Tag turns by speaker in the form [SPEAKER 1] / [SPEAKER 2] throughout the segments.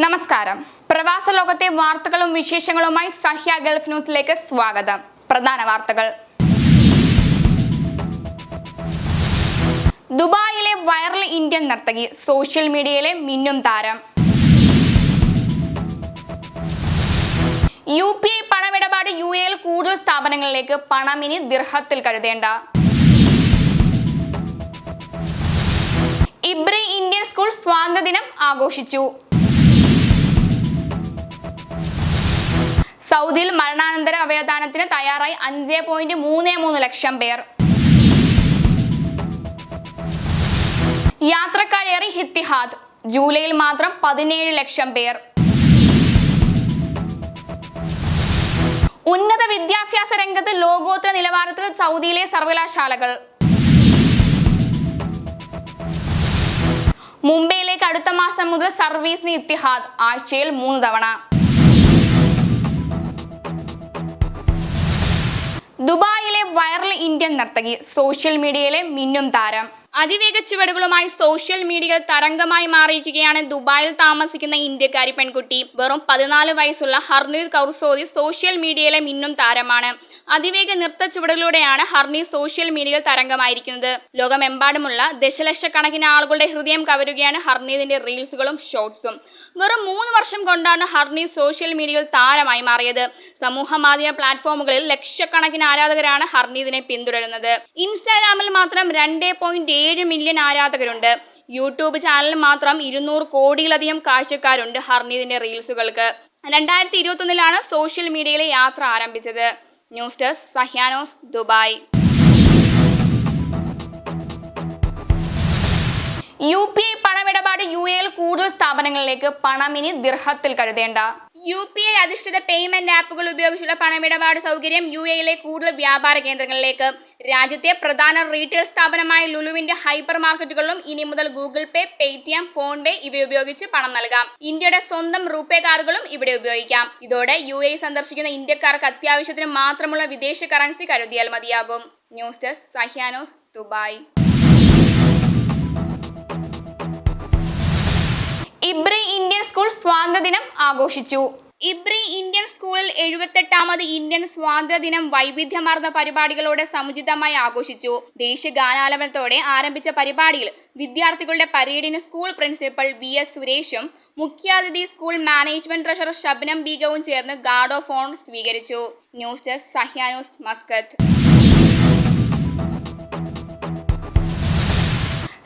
[SPEAKER 1] നമസ്കാരം. പ്രവാസ ലോകത്തെ വാർത്തകളും വിശേഷങ്ങളുമായി സഹ്യ ഗൾഫ് ന്യൂസിലേക്ക് സ്വാഗതം. പ്രധാന വാർത്തകൾ. ദുബായിലെ വൈറൽ ഇന്ത്യൻ നർത്തകി സോഷ്യൽ മീഡിയയിലെ മിന്നും താരം. UPI പണമിടപാട് UAE കൂടുതൽ സ്ഥാപനങ്ങളിലേക്ക് പണം ഇനി ദിർഹത്തിൽ കരുതേണ്ട. ഇബ്രി ഇന്ത്യൻ സ്കൂൾ സ്വാതന്ത്ര്യദിനം ആഘോഷിച്ചു. സൗദിയിൽ മരണാനന്തര അവയവദാനത്തിന് തയ്യാറായി 5.33 ലക്ഷം പേർ. യാത്രക്കാരേറി ഇത്തിഹാദ്. ജൂലൈയിൽ മാത്രം 17 ലക്ഷം പേർ. ഉന്നത വിദ്യാഭ്യാസ രംഗത്ത് ലോകോത്തര നിലവാരത്തിൽ സൗദിയിലെ സർവകലാശാലകൾ. മുംബൈയിലേക്ക് അടുത്ത മാസം മുതൽ സർവീസിന് ഇത്തിഹാദ്. ആഴ്ചയിൽ 3 തവണ. ദുബായിലെ വൈറൽ ഇന്ത്യൻ നർത്തകി സോഷ്യൽ മീഡിയയിലെ മിന്നും താരം. അതിവേഗ ചുവടുകളുമായി സോഷ്യൽ മീഡിയയിൽ തരംഗമായി മാറിയിരിക്കുകയാണ് ദുബായിൽ താമസിക്കുന്ന ഇന്ത്യക്കാരി പെൺകുട്ടി. വെറും 14 വയസ്സുള്ള ഹർനീത് കൗർ സോദി സോഷ്യൽ മീഡിയയിലെ മിന്നും താരമാണ്. അതിവേഗ നൃത്ത ചുവടുകളിലൂടെയാണ് ഹർനീത് സോഷ്യൽ മീഡിയയിൽ തരംഗമായിരിക്കുന്നത്. ലോകമെമ്പാടുമുള്ള ദശലക്ഷക്കണക്കിന് ആളുകളുടെ ഹൃദയം കവരുകയാണ് ഹർനീതിന്റെ റീൽസുകളും ഷോർട്സും. വെറും 3 വർഷം കൊണ്ടാണ് ഹർനീത് സോഷ്യൽ മീഡിയയിൽ താരമായി മാറിയത്. സമൂഹ മാധ്യമ പ്ലാറ്റ്ഫോമുകളിൽ ലക്ഷക്കണക്കിന് ആരാധകരാണ് ഹർനീതിനെ പിന്തുടരുന്നത്. ഇൻസ്റ്റാഗ്രാമിൽ മാത്രം 2.7 മില്യൺ ആരാധകരുണ്ട്. യൂട്യൂബ് ചാനലിൽ മാത്രം 200 കോടിയിലധികം കാഴ്ചക്കാരുണ്ട് ഹർനീതിന്റെ റീൽസുകൾക്ക്. 2021 സോഷ്യൽ മീഡിയയിലെ യാത്ര ആരംഭിച്ചത്. News desk Sahya news, Dubai. UPI പണമിടപാട് UAE കൂടുതൽ സ്ഥാപനങ്ങളിലേക്ക് പണം ഇനി ദിർഹത്തിൽ കരുതേണ്ട. UPI അധിഷ്ഠിത പേയ്മെന്റ് ആപ്പുകൾ ഉപയോഗിച്ചുള്ള പണമിടപാട് സൗകര്യം UAE കൂടുതൽ വ്യാപാര കേന്ദ്രങ്ങളിലേക്ക്. രാജ്യത്തെ പ്രധാന റീറ്റെയിൽ സ്ഥാപനമായ ലുലുവിന്റെ ഹൈപ്പർ മാർക്കറ്റുകളിലും ഇനി മുതൽ ഗൂഗിൾ പേ, പേടിഎം, ഫോൺപേ ഇവ ഉപയോഗിച്ച് പണം നൽകാം. ഇന്ത്യയുടെ സ്വന്തം റൂപേ കാർഡുകളും ഇവിടെ ഉപയോഗിക്കാം. ഇതോടെ UAE സന്ദർശിക്കുന്ന ഇന്ത്യക്കാർക്ക് അത്യാവശ്യത്തിന് മാത്രമുള്ള വിദേശ കറൻസി കരുതിയാൽ മതിയാകും. News desk Sahya news, Dubai. Ibri Indian school സ്വാതന്ത്ര്യദിനം ആഘോഷിച്ചു. ഇബ്രി ഇന്ത്യൻ സ്കൂളിൽ 78ാമത് ഇന്ത്യൻ സ്വാതന്ത്ര്യദിനം വൈവിധ്യമാർന്ന പരിപാടികളോടെ സമുചിതമായി ആഘോഷിച്ചു. ദേശീയ ഗാനാലാപനത്തോടെ ആരംഭിച്ച പരിപാടിയിൽ വിദ്യാർത്ഥികളുടെ പരേഡിന് സ്കൂൾ പ്രിൻസിപ്പൽ VS സുരേഷും മുഖ്യാതിഥി സ്കൂൾ മാനേജ്മെന്റ് ട്രഷറർ ഷബ്നം ബീഗവും ചേർന്ന് ഗാർഡ് ഓഫ് ഓണർ സ്വീകരിച്ചു. News desk Sahya news, Muscat.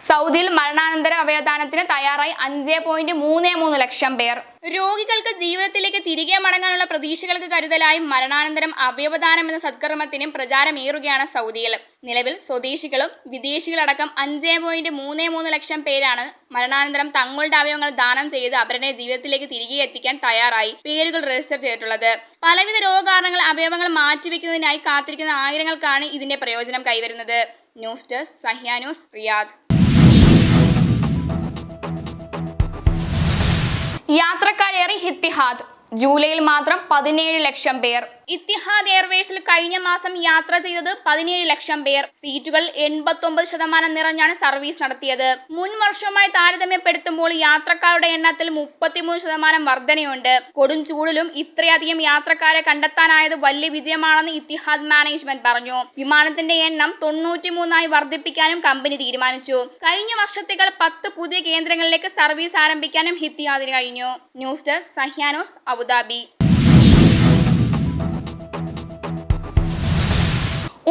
[SPEAKER 1] സൗദിയിൽ മരണാനന്തര അവയവദാനത്തിന് തയ്യാറായി 5.33 ലക്ഷം പേർ. രോഗികൾക്ക് ജീവിതത്തിലേക്ക് തിരികെ മടങ്ങാനുള്ള പ്രതീക്ഷകൾക്ക് കരുതലായി മരണാനന്തരം അവയവദാനം എന്ന സത്കർമ്മത്തിനും പ്രചാരമേറുകയാണ് സൗദിയിൽ. നിലവിൽ സ്വദേശികളും വിദേശികളടക്കം 5.33 ലക്ഷം പേരാണ് മരണാനന്തരം തങ്ങളുടെ അവയവങ്ങൾ ദാനം ചെയ്ത് അവരുടെ ജീവിതത്തിലേക്ക് തിരികെ എത്തിക്കാൻ തയ്യാറായി പേരുകൾ രജിസ്റ്റർ ചെയ്തിട്ടുള്ളത്. പലവിധ രോഗകാരണങ്ങൾ അവയവങ്ങൾ മാറ്റിവെക്കുന്നതിനായി കാത്തിരിക്കുന്ന ആയിരങ്ങൾക്കാണ് ഇതിന്റെ പ്രയോജനം കൈവരുന്നത്. News desk Sahya news, Riyadh. യാത്രക്കാരേറി ഇത്തിഹാദ്. ജൂലൈയിൽ മാത്രം 17 ലക്ഷം പേർ. ഇത്തിഹാദ് എയർവേസിൽ കഴിഞ്ഞ മാസം യാത്ര ചെയ്തത് 17 ലക്ഷം പേർ. സീറ്റുകൾ 89% നിറഞ്ഞാണ് സർവീസ് നടത്തിയത്. മുൻ വർഷവുമായി താരതമ്യപ്പെടുത്തുമ്പോൾ യാത്രക്കാരുടെ എണ്ണത്തിൽ 33% വർധനയുണ്ട്. കൊടും ചൂടിലും ഇത്രയധികം യാത്രക്കാരെ കണ്ടെത്താനായത് വലിയ വിജയമാണെന്ന് ഇത്തിഹാദ് മാനേജ്മെന്റ് പറഞ്ഞു. വിമാനത്തിന്റെ എണ്ണം 93 വർദ്ധിപ്പിക്കാനും കമ്പനി തീരുമാനിച്ചു. കഴിഞ്ഞ വർഷത്തേക്കാൾ 10 പുതിയ കേന്ദ്രങ്ങളിലേക്ക് സർവീസ് ആരംഭിക്കാനും ഇത്തിഹാദിന് കഴിഞ്ഞു. News desk Sahya news, Abu Dhabi.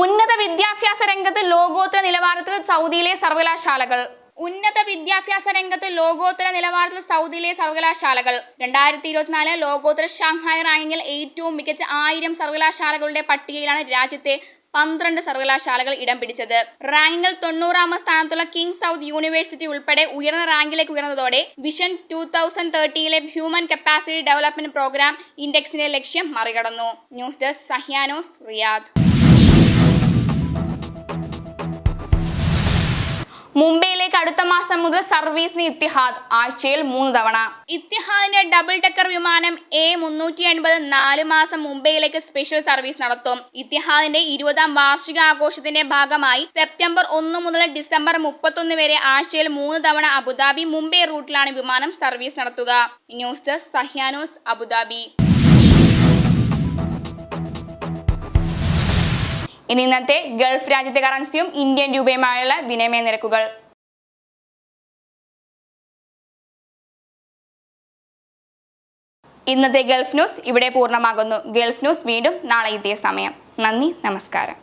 [SPEAKER 1] ഉന്നത വിദ്യാഭ്യാസ രംഗത്ത് ലോകോത്തര നിലവാരത്തിൽ സൗദിയിലെ സർവകലാശാലകൾ. ഉന്നത വിദ്യാഭ്യാസ രംഗത്ത് ലോകോത്തര നിലവാരത്തിൽ സൗദിയിലെ സർവകലാശാലകൾ. 2024 ലോകോത്തര ഷാങ്ഹായ് റാങ്കിങ്ങിൽ ഏറ്റവും മികച്ച 1000 സർവകലാശാലകളുടെ പട്ടികയിലാണ് രാജ്യത്തെ 12 സർവകലാശാലകൾ ഇടം പിടിച്ചത്. റാങ്കിങ്ങിൽ 90ാം സ്ഥാനത്തുള്ള കിങ് സൗദ് യൂണിവേഴ്സിറ്റി ഉൾപ്പെടെ ഉയർന്ന റാങ്കിലേക്ക് ഉയർന്നതോടെ vision 2030 human capacity development program ഇൻഡെക്സിന്റെ ലക്ഷ്യം മറികടന്നു. News desk Sahya news, Riyadh. മുംബൈയിലേക്ക് അടുത്ത മാസം മുതൽ സർവീസിന് ഇത്തിഹാദ് ആഴ്ചയിൽ 3 തവണ. ഇത്തിഹാദിന്റെ ഡബിൾ ഡെക്കർ വിമാനം A380 4 മാസം മുംബൈയിലേക്ക് സ്പെഷ്യൽ സർവീസ് നടത്തും. ഇത്തിഹാദിന്റെ 20ാം വാർഷികാഘോഷത്തിന്റെ ഭാഗമായി സെപ്റ്റംബർ 1 മുതൽ ഡിസംബർ 31 വരെ ആഴ്ചയിൽ 3 തവണ അബുദാബി മുംബൈ റൂട്ടിലാണ് വിമാനം സർവീസ് നടത്തുക. News desk Sahya news, Abu Dhabi. ഇനി ഇന്നത്തെ ഗൾഫ് രാജ്യത്തെ കറൻസിയും ഇന്ത്യൻ രൂപയുമായുള്ള വിനിമയ നിരക്കുകൾ. ഇന്നത്തെ ഗൾഫ് ന്യൂസ് ഇവിടെ പൂർണ്ണമാകുന്നു. ഗൾഫ് ന്യൂസ് വീണ്ടും നാളെ ഇതേ സമയം. നന്ദി, നമസ്കാരം.